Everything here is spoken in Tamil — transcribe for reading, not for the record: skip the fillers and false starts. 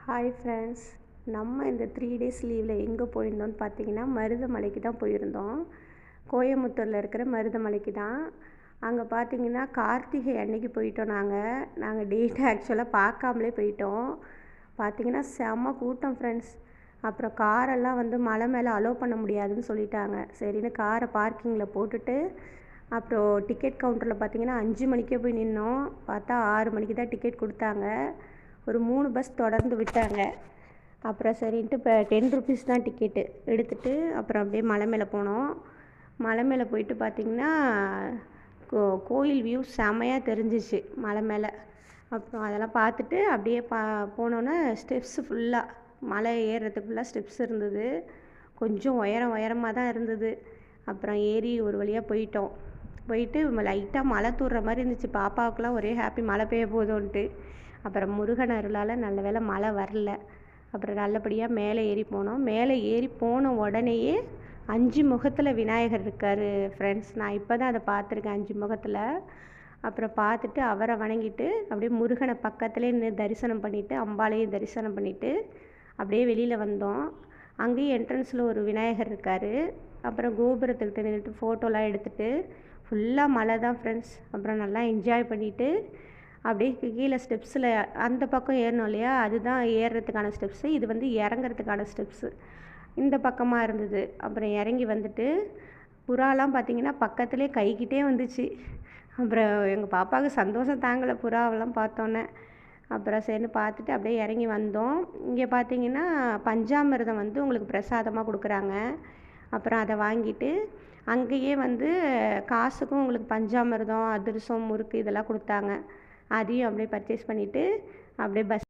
ஹாய் ஃப்ரெண்ட்ஸ், நம்ம இந்த 3 டேஸ் லீவில் எங்கே போயிருந்தோம்னு பார்த்தீங்கன்னா மருதமலைக்கு தான் போயிருந்தோம். கோயம்புத்தூரில் இருக்கிற மருதமலைக்கு தான். அங்கே பார்த்தீங்கன்னா கார்த்திகை அன்னைக்கு போயிட்டோம். நாங்கள் டேட்டை ஆக்சுவலாக பார்க்காமலே போயிட்டோம். பார்த்தீங்கன்னா செம்ம கூட்டம் ஃப்ரெண்ட்ஸ். அப்புறம் காரெல்லாம் வந்து மலை மேலே அலோவ் பண்ண முடியாதுன்னு சொல்லிட்டாங்க. சரின்னு காரை பார்க்கிங்கில் போட்டுட்டு அப்புறம் டிக்கெட் கவுண்டரில் பார்த்தீங்கன்னா 5 மணிக்கே போய் நின்னோம். பார்த்தா 6 மணிக்கு தான் டிக்கெட் கொடுத்தாங்க. ஒரு 3 பஸ் தொடர்ந்து விட்டாங்க. அப்புறம் சரின்ட்டு இப்போ 10 ருபீஸ் தான் டிக்கெட்டு எடுத்துகிட்டு அப்புறம் அப்படியே மலை மேலே போனோம். மலை மேலே போயிட்டு பார்த்திங்கன்னா கோயில் வியூ செமையாக தெரிஞ்சிச்சு மலை மேலே. அப்புறம் அதெல்லாம் பார்த்துட்டு அப்படியே போனோன்னே ஸ்டெப்ஸு ஃபுல்லாக மலை ஏறுறதுக்கு ஃபுல்லாக ஸ்டெப்ஸ் இருந்தது. கொஞ்சம் உயரமாக தான் இருந்தது. அப்புறம் ஏறி ஒரு வழியாக போயிட்டு லைட்டாக மழை தூர்ற மாதிரி இருந்துச்சு. பாப்பாவுக்குலாம் ஒரே ஹாப்பி, மழை பெய்ய போதும்ன்ட்டு. அப்புறம் முருகன் அருளால் நல்ல வேளை மழை வரல. அப்புறம் நல்லபடியாக மேலே ஏறி போனோம். மேலே ஏறி போன உடனேயே 5 முகத்தில் விநாயகர் இருக்கார் ஃப்ரெண்ட்ஸ். நான் இப்போ தான் அதை பார்த்துருக்கேன் 5 முகத்தில். அப்புறம் பார்த்துட்டு அவரை வணங்கிட்டு அப்படியே முருகனை பக்கத்துலேயே நின்று தரிசனம் பண்ணிவிட்டு அம்பாளையும் தரிசனம் பண்ணிவிட்டு அப்படியே வெளியில் வந்தோம். அங்கேயும் என்ட்ரன்ஸில் ஒரு விநாயகர் இருக்கார். அப்புறம் கோபுரத்துக்கிட்ட நின்றுட்டு ஃபோட்டோலாம் எடுத்துகிட்டு ஃபுல்லாக மழை தான் ஃப்ரெண்ட்ஸ். அப்புறம் நல்லா என்ஜாய் பண்ணிவிட்டு அப்படியே கீழே ஸ்டெப்ஸில் அந்த பக்கம் ஏறணும் இல்லையா, அதுதான் ஏறுறதுக்கான ஸ்டெப்ஸு. இது வந்து இறங்குறதுக்கான ஸ்டெப்ஸு இந்த பக்கமாக இருந்தது. அப்புறம் இறங்கி வந்துட்டு புறாலாம் பார்த்திங்கன்னா பக்கத்துலேயே கைக்கிட்டே வந்துச்சு. அப்புறம் எங்கள் பாப்பாவுக்கு சந்தோஷம் தாங்கலை புறாவெல்லாம் பார்த்தோன்னே. அப்புறம் சரின்னு பார்த்துட்டு அப்படியே இறங்கி வந்தோம். இங்கே பார்த்திங்கன்னா பஞ்சாமிர்தம் வந்து உங்களுக்கு பிரசாதமாக கொடுக்குறாங்க. அப்புறம் அதை வாங்கிட்டு அங்கேயே வந்து காசுக்கும் உங்களுக்கு பஞ்சாமிர்தம், அதிரசம், முறுக்கு இதெல்லாம் கொடுத்தாங்க. அதையும் அப்படியே பர்ச்சேஸ் பண்ணிவிட்டு அப்படியே பஸ்